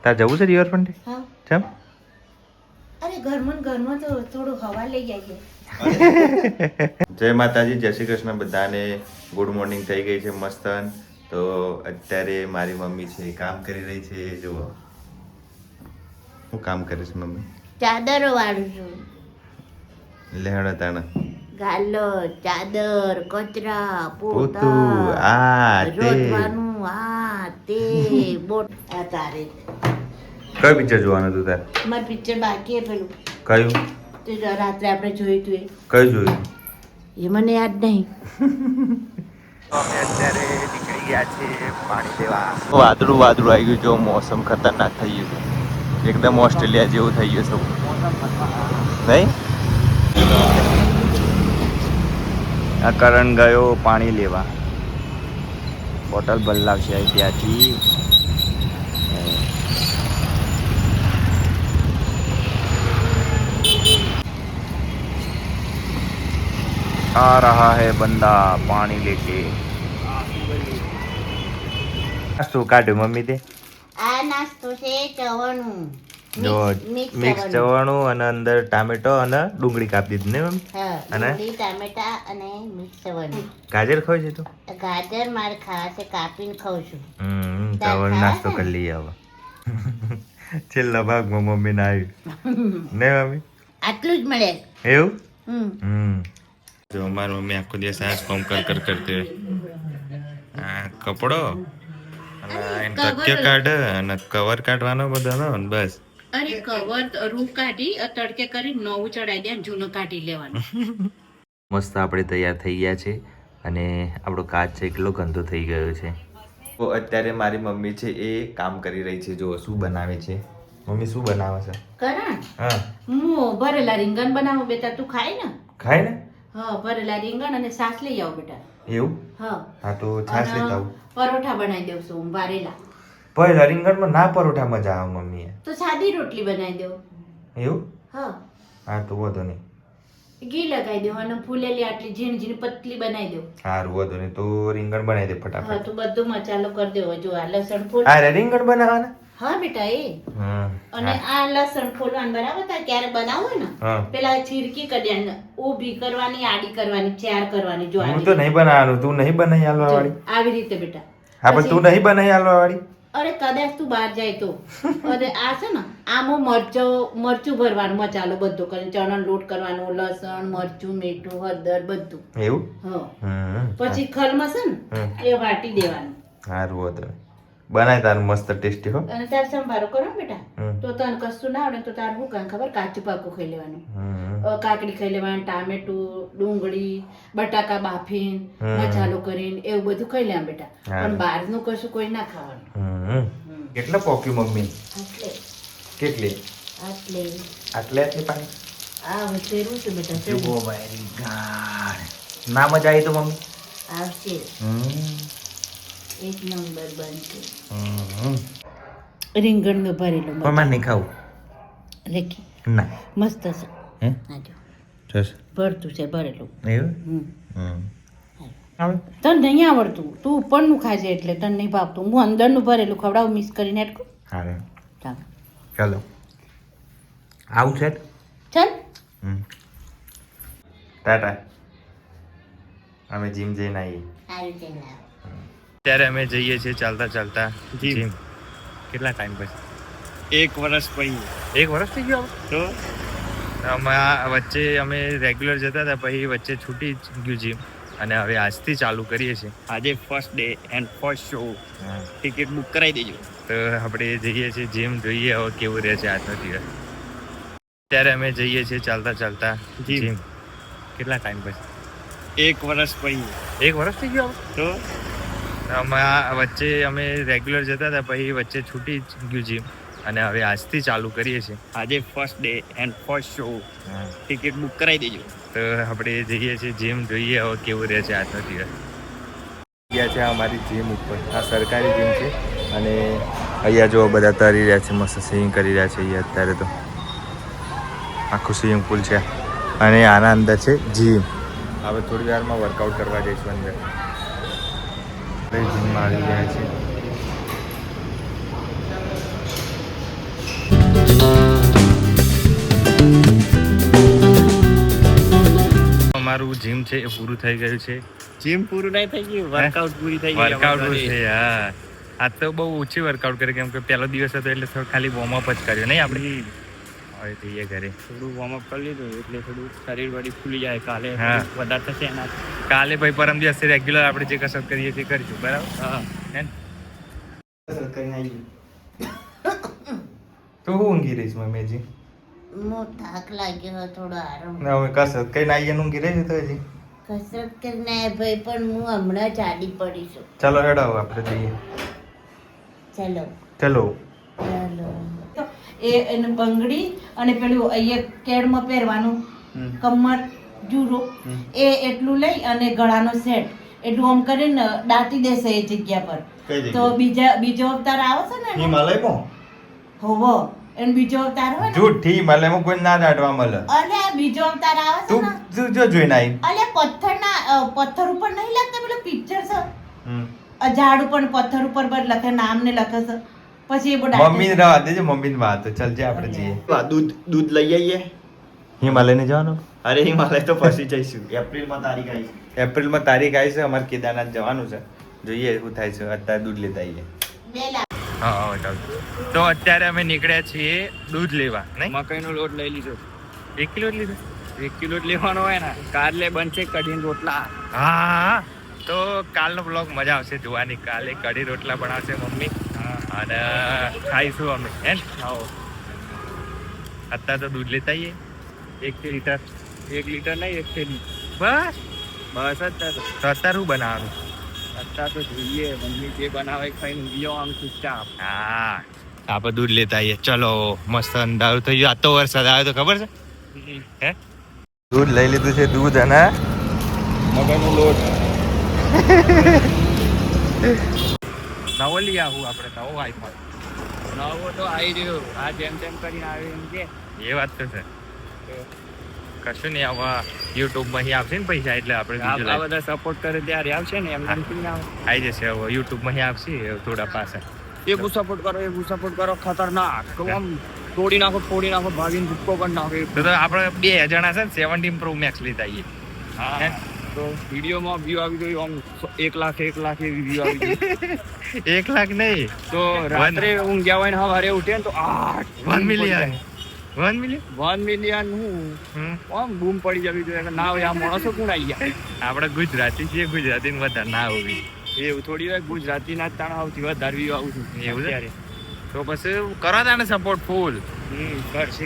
તાર જવું છે રિવરફ્રન્ટ? હા. કેમ? અરે ઘરમાં તો થોડું હવા લઈ આવીએ. જય માતાજી, જય શ્રી કૃષ્ણ બધાને. ગુડ મોર્નિંગ થઈ ગઈ છે મસ્ત. તો અત્યારે મારી મમ્મી છે કામ કરી રહી છે. જુઓ શું કામ કરે છે મમ્મી? ચાદરો વાળું છું. લેહણ તાણ ગાલો, ચાદર, કચરા, પોતું પોતા, આ તે રોજવાનું આ તે બોટ આ તારે. કયું પિક્ચર જોવાનું હતું તાર? મારું પિક્ચર બાકી હે પેલું. કયું? તે રાત્રે આપણે જોયું તું એ. કયું જોયું? એ મને યાદ નહીં. અમે અત્યારે નીકળી ગયા છે પાણી લેવા. વાદળું આવી ગયું. જો મોસમ ખતરનાક થઈ ગયું છે. એકદમ ઓસ્ટ્રેલિયા જેવું થઈ ગયું છે નહીં? આ કરણ ગયો પાણી લેવા. બોટલ બદલાવશે ત્યાંથી. आ रहा है बंदा पानी लेके. શું કાઢ્યું મમ્મી તે? આ નાસ્તો છે ચવાણું. જો મિક્સ ચવાણું અને અંદર ટામેટો અને ડુંગળી કાપી દીધી ને મમ્મી? હા, અને ડુંગળી, ટામેટા અને મિક્સ ચવાણું. ગાજર ખાવ છે તું? ગાજર મારે ખાવા છે, કાપીને ખાઉં છું. ચવાણું નાસ્તો કરી લઈએ હવે. છેલ્લા ભાગમાં મમ્મી ના આવ્યું ને મમ્મી? આટલું જ મળે. એવું? હમ. જો મારી મમ્મી આખો દિવસ આ કામ કરતી હોય. આ કપડો અને તકિયો કાઢ અને કવર કાઢવાનો બધાનો ને બસ. અરે કવર રૂ કાઢી તડકે કરી નવું ચડાઈ દે, જૂનું કાઢી લેવાનું. મસ્ત આપણે તૈયાર થઈ ગયા છે અને આપણો કાચ છે એટલો ગંદો થઈ ગયો છે. તો અત્યારે મારી મમ્મી છે એ કામ કરી રહી છે. જો શું બનાવે છે મમ્મી? શું બનાવે છે? કરણ, હા, હું ભરેલા રીંગણ બનાવું બેટા, તું ખાય ને? ખાય ને? હા, ભરેલા રીંગણ અને શાક લઈ આવ બેટા. એવું? હા. હા તો છાશ લેતા આવું. પરોઠા બનાવી દઉં છું વારેલા. પહેલા રીંગણમાં ના પરોઠા મજા આવે મમ્મીએ. તો સાદી રોટલી બનાવી દઉં. એવું? હા, હા તો વધો નહીં. ઘી લગાવી દઉં અને ફૂલેલી આટલી ઝીણી ઝીણી પતલી બનાવી દઉં. સારું વધો નહીં તો રીંગણ બનાવી દે હા, ફટાફટ. તો બધું મસાલો કરી દેવો. જો આ લસણ ફૂલ. અરે રીંગણ બનાવવાના? હા બેટા એ. હા. અને આ લસણ ફોલવાનું બરાબર તારે ક્યારે બનાવવું હોય ને હા. પેલા ચીરકી કરી ઊભી કરવાની, આડી કરવાની, ચાર કરવાની. જો હું તો નહીં બનાવવાનું. તું નહીં બનાવી આલવા જો, વાળી? આવી રીતે બેટા. હા પણ તું નહીં બનાવી આલવા વાળી? અરે કદાચ તું બહાર જાય તો. અરે આ છે ને આમાં મરચું ભરવાનું, મસાલો બધો કરીને, ચણાનો લોટ કરવાનો, લસણ, મરચું, મીઠું, હળદર બધું. એવું? હા. પછી ખલમાં છે ને એ વાટી દેવાનું. સારું વધો નહીં. બનાય તારું મસ્ત ટેસ્ટી હો. અને તાર સંભારો કરો ને બેટા હમ. તો તને કશું ના આવડે તો તાર શું કામ ખબર? કાચું પાકું ખાઈ લેવાનું, હમ. કાકડી ખાઈ લેવાનું, ટામેટું, ડુંગળી, બટાકા બાફીને મસાલો કરીને એવું બધું ખાઈ લેવાનું બેટા. પણ બહારનું કશું કોઈ ના ખાવાનું. હમ. કેટલા પોક્યું મમ્મી? આટલે કેટલી? આટલે આટલી પાણી? આ વસેરું છે બેટા. જુઓ ભાઈ ગાળ. ના મજા આવી તો મમ્મી? આવશે. હમ. એક નંબર બનશે. હમ. રીંગણનો ભરેલો મારે નહીં ખાવું. રેખી ના. મસ્ત છે. હે? આ જો જસ ભરતું છે ભરેલું. એવું? હમ. આવે? તને નહીં આવડતું, તું ઉપરનું ખાજે એટલે તને નહીં ભાવતું. હું અંદરનું ભરેલું ખવડાવું મિક્સ કરીને એટકું. હારે ચાલ ચાલો આવું છે. ચાલ. ટાટા. અમે જીમ જઈને આવીએ. આવી જઈને આવ. ત્યારે અમે જઈએ છીએ ચાલતા ચાલતા જીમ. કેટલા ટાઈમ પછી? 1 વર્ષ પછી. 1 વર્ષ થઈ ગયો તો વચ્ચે અમે રેગ્યુલર જતા હતા પછી વચ્ચે છૂટી ગયું જીમ અને હવે આજથી ચાલુ કરીએ છીએ. આજે first day and first show. Ticket book કરાવી દેજો. તો આપણે જઈએ છીએ જીમ, જોઈએ હવે કેવું રહે છે આજનો દિવસ. ત્યારે અમે જઈએ છીએ ચાલતા ચાલતા જીમ. કેટલા ટાઈમ પછી? 1 વર્ષ પછી. 1 વર્ષ થઈ ગયો તો વચ્ચે અમે રેગ્યુલર જતા હતા પછી વચ્ચે છૂટી ગયું જીમ અને હવે આજથી ચાલુ કરીએ છીએ. આજે first day and first show. Ticket book કરાવી દેજો. તો આપણે જઈએ છીએ જીમ, જોઈએ હવે કેવું રહે છે આજનો દિવસ. ગયા છે અમારી જીમ ઉપર. આ સરકારી જીમ છે અને અહીંયા જો બધા તરી રહ્યા છે, મસ્ત સ્વિમિંગ કરી રહ્યા છે અહીંયા અત્યારે તો. આખું સ્વિમિંગ પુલ છે અને આના અંદર છે જીમ. હવે થોડી વારમાં વર્કઆઉટ કરવા જઈશું અંદર. જીમમાં આવી ગયા છે. અમારું જીમ છે એ પૂરું થઈ ગયું છે. જીમ પૂરું નહીં થઈ ગયું, વર્કઆઉટ પૂરી થઈ ગઈ. વર્કઆઉટ છે. હા, આજ તો બહુ ઓછી વર્કઆઉટ કરી, કેમ કે પહેલો દિવસ હતો એટલે થોડું ખાલી વોર્મઅપ જ કર્યું નહીં આપણે. હવે જઈએ ઘરે. થોડું વોર્મઅપ કરી લીધું એટલે થોડું શરીર વળી ખુલી જાય. કાલે હા. વધારે થશે એના. કાલે ભાઈ પરમ દિવસે રેગ્યુલર આપણે જે કસરત કરીએ તે કરીશું, બરાબર? હા. હે ને? તો હું ઊંઘી રહીશ મમ્મીજી. થાક લાગ્યો થોડો આરામ. હવે કસરત કઈ નાઈએ ઊંઘી રહી તો હજી. કસરત કરીને ભાઈ પણ હું હમણાં જ આડી પડીશું. ચાલો હેડો આપણે જઈએ. ચલો ચલો. ચાલો. એને બંગડી અને પેલું અહીંયા કેડમાં પહેરવાનું કમર જુરો એ એટલું લઈ અને ગળાનો સેટ એટલું આમ કરીને દાટી દેશે એ જગ્યા પર. તો બીજો અવતાર આવે છે ને હિમાલયમાં હોવો એનો બીજો અવતાર હોય ને જૂઠી હિમાલયમાં કોઈ ના દાટવા મળે. અલે આ બીજો અવતાર આવે છે તું ને તું જો જોઈને આવી. અલે પથ્થર ઉપર નહીં લખતા પેલું પિક્ચર છે ઝાડ ઉપર પથ્થર ઉપર પર લખે નામ ને લખે છે પછી એ બધા મમ્મી રાહ દેજે, મમ્મી વાત ચાલ જે આપણે જઈએ. દૂધ લઈ આવીએ. હિમાલય ને જવાનું. અરે હિમાલય તો પછી જઈશું. એપ્રિલમાં તારીખ આવી છે. એપ્રિલમાં તારીખ આવી છે, અમારે કેદારનાથ જવાનું છે. જોઈએ શું થાય છે. અત્યારે દૂધ લેતા આવીએ. હા ચાલ. તો અત્યારે અમે નીકળ્યા છીએ દૂધ લેવા. નહીં, મકાઈનો લોટ લઈ લીધો. 1 કિલો જ લીધો. 1 કિલો જ લેવાનો હોય ને. કાલે બનશે કઢીને રોટલા. હા, તો કાલનો બ્લોગ મજા આવશે જોવાની. કાલે કઢી રોટલા બનાવશે મમ્મી અને ખાઈશું અમે. હે ને? આવો. અત્યારે તો દૂધ લેતા આવીએ 1 લીટર. 1 લીટર નહીં, 1 થેલી. બસ બસ જ તારે. તો અત્યારે શું બનાવવાનું? અત્યારે તો જોઈએ મમ્મી જે બનાવે ખાઈને ઊંઘી આમ ચૂપચાપ. હા, આપણે દૂધ લેતા આવીએ. ચલો, મસ્ત અંધારું થઈ ગયું. આ તો વરસાદ આવે તો ખબર છે. હે, દૂધ લઈ લીધું છે. દૂધ અને મકાઈનો લોટ. નવો લઈ આવું આપણે. નવો આઈફોન. નવો તો આવી રહ્યો. આ જેમ તેમ કરીને આવ્યો એમ કે. એ વાત તો છે. કશું નહીં, આવા યુટ્યુબમાં આવશે ને પૈસા એટલે આપણે બીજું આ બધા સપોર્ટ કરે ત્યારે આવશે ને એમ નામ આવી જશે. હવે યુટ્યુબમાં આવશે થોડા પાસે. એવું સપોર્ટ કરો, એવું સપોર્ટ કરો. ખતરનાક આમ તોડી નાખો, ભાગીને ભૂક્કો કરી નાખો. તો આપણે 2 જણા છે ને 17 Pro Max લેતા આવીએ. હા, તો વિડીયોમાં વ્યૂ આવી ગયું આમ 1 લાખ એવી વ્યૂ આવી ગયું. 1 લાખ નહીં તો રાત્રે ઊંઘ્યા હોય ને સવારે ઉઠે ને તો 1 મિલિયન. 1 મિલિયન 1 મિલિયન હું આમ બૂમ પડી જવી જોઈએ કે ના હોય આ માણસો કોણ આવી ગયા. આપણે ગુજરાતી છીએ, ગુજરાતી વધારે ના હોવી એવું થોડી વાર ગુજરાતીના જ તાણા સૌથી વધારે વ્યૂ આવું છું એવું છે? અત્યારે. તો પછી કરો તાને સપોર્ટ ફૂલ. કરશે.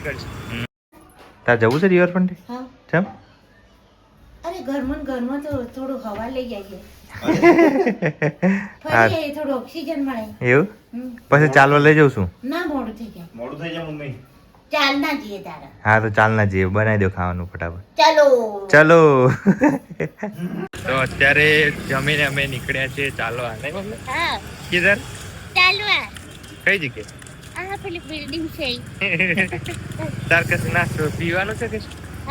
તાર જવું છે રિવરફ્રન્ટ? હા કેમ? અરે ઘરમાં તો થોડું હવા લઈ આવીએ હા. ફરી થોડું ઓક્સિજન મળે. એવું પછી ચાલવા લઈ જઉં છું. ના મોડું થઈ જાય. મોડું થઈ જાય મમ્મી. ચાલ ના જઈએ તારા. હા તો ચાલ ના જઈએ, બનાવી દો ખાવાનું ફટાફટ. ચાલો ચલો. તો અત્યારે જમીને અમે નીકળ્યા છીએ ચાલવા. નહીં મમ્મી? હા કિધર? ચાલવા. કઈ જગ્યાએ? આ પેલી બિલ્ડિંગ છે તાર કશું નાસ્તો પીવાનું છે કે?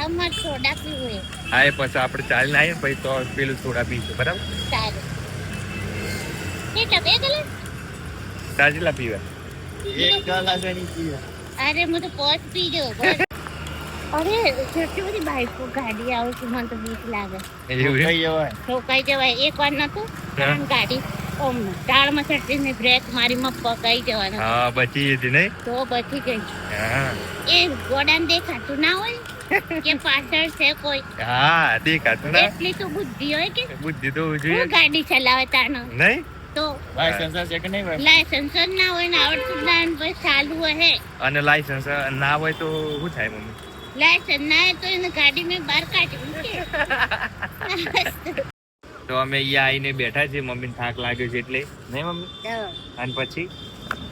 અમાર સોડા પીવું. હા, એ પછી આપણે ચાલીને આવીએ પછી તો પેલું સોડા પીશું, બરાબર? સારું. કેટલા 2 ગ્લાસ? તાજલા પીવા. 1 કલાક એની પીવે. અરે હું તો પોચ પી ગયો બસ. અરે કેટલી બધી બાઈકો ગાડી આવે છે, મને તો બીક લાગે. એવું છે? કઈ જવાય. ઠોકાઈ જવાય. એક વાર નતું ગાડી ઓમ ટાળમાં ચડીને બ્રેક મારીમાં પકાઈ જવાનું. હા, બચી હતી નહીં? તો બચી ગઈ. હા એ ગોડાને દેખાતું ના હોય કે પાછળ છે કોઈ. હા, દેખાતું ના. એટલી તો બુદ્ધિ હોય કે બુદ્ધિ તો હોવી હું જોઈએ. ગાડી ચલાવે તાનો નહીં? તો લાયસન્સ છે કે નહીં ભાઈ? લાયસન્સ જ ના હોય ને આવડતું ના હોય ને પછી ચાલુ હોય. અને લાયસન્સ ના હોય તો શું થાય મમ્મી? લાયસન્સ ના હોય તો એને ગાડી મેં બહાર કાઢી મૂકે. તો અમે અહીંયા આવીને બેઠા છીએ. મમ્મીને થાક લાગ્યો છે એટલે. નહીં મમ્મી? અને પછી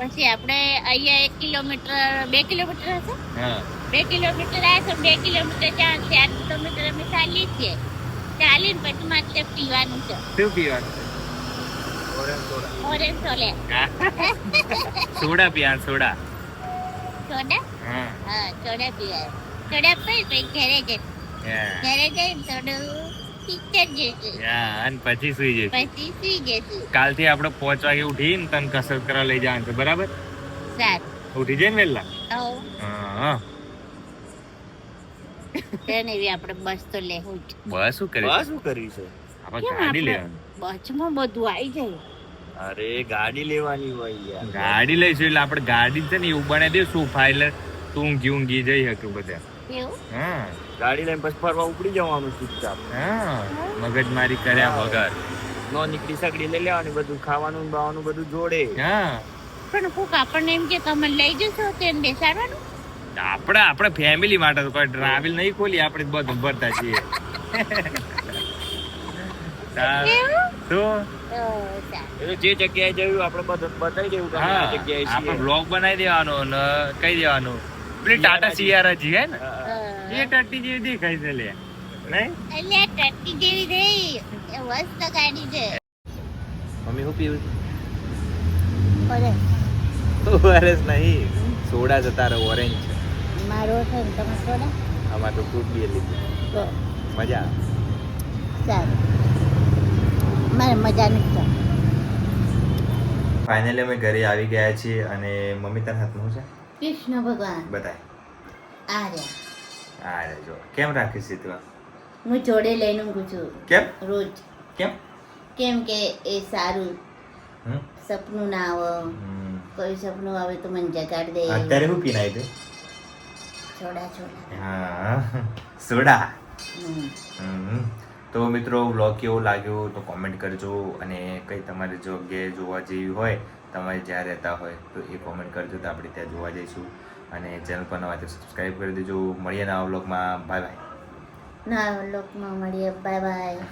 પછી આપણે અહીંયા 1 કિલોમીટર 2 કિલોમીટર હશે. હા 2 કિલોમીટર આવે તો 2 કિલોમીટર 4 કિલોમીટર અમે ચાલીએ છીએ. ચાલીને પછી માત્ર પીવાનું છે. શું પીવાનું? ઓરેન્જ સોલે. સોડા પીવાનું. સોડા. સોડા? હા. હા સોડા પીવાય. સોડા પી પછી ઘરે જઈએ. ઘરે જઈને થોડું પિક્ચર જોઈશું. અને પછી સુઈ જઈશું. પછી સુઈ જઈશું. કાલથી આપણે 5 વાગે ઉઠીને તને કસરત કરવા લઈ જવાનું છે, બરાબર? સારું. ઉઠી જાય ને વહેલા? આવો. હા. તેને એવી આપણે બસ તો લેવું જ. બસ શું કરી બસ શું કરી છે? આપણે કેમ ગાડી આપણે લેવાની બસમાં બધું આવી જાય. અરે ગાડી લેવાની હોય યાર. ગાડી લઈશું એટલે આપણે ગાડી છે ને એવું બનાવી દે સોફા એટલે તું ઊંઘી જઈ શકું બધા. એવું હા ગાડી લઈને પછી ફરવા ઉપડી જવાનું ચૂપચાપ. હા મગજમારી કર્યા વગર. નો નીકળી સગડી લઈ લેવાની, બધું ખાવાનું બાવાનું બધું જોડે. હા પણ કોક આપણને એમ કે તમે લઈ જશો તો એને બેસાડવાનું. આપણે ફેમિલી માટે તો કોઈ ટ્રાવેલ નહીં ખોલી, આપણે બધું ભરતા છીએ. તો એટલે જે જગ્યાએ જયું આપણે બધું બતાવી દેવું કે અમે આ જગ્યાએ આપણે છીએ. બ્લોગ બનાવી દેવાનો ને કહી દેવાનું પેલી ટાટા સિયારાજી હે ને એ ટાટી જેવી દેખાય છે લે નહીં એટલે ટટ્ટી જેવી રહી એ મસ્ત ગાડી છે. મમ્મી હું પીવું અરે ઓરેન્જ નહીં સોડા જતા રહે ઓરેન્જ છે મારો છે ને તમે થોડા આમાં તો ફ્રૂટ બી લીધું તો મજા સારું મારે મજા નથી. ફાઇનલી અમે ઘરે આવી ગયા છીએ અને મમ્મી તારા હાથમાં શું છે કૃષ્ણ ભગવાન બતાય આ રહ્યા. આ રે જો કેમ રાખીશ છે તું હું જોડે લઈને ઊંઘું છું કેમ રોજ. કેમ કેમ કે એ સારું હમ? સપનું ના આવે, હમ. કોઈ સપનું આવે તો મને જગાડ દે. અત્યારે શું પીને આવી છોડા છોડા. હા સોડા. હમ. તો મિત્રો વ્લોગ કેવો લાગ્યો તો કોમેન્ટ કરજો અને કંઈ તમારી જગ્યાએ જોવા જેવી હોય તમારે જ્યાં રહેતા હોય તો એ કોમેન્ટ કરજો તો આપણે ત્યાં જોવા જઈશું અને ચેનલ પર નવા તો સબસ્ક્રાઈબ કરી દેજો. મળીએ નવા વ્લોગમાં. Bye bye. ના લોકમાં મળીએ. Bye bye.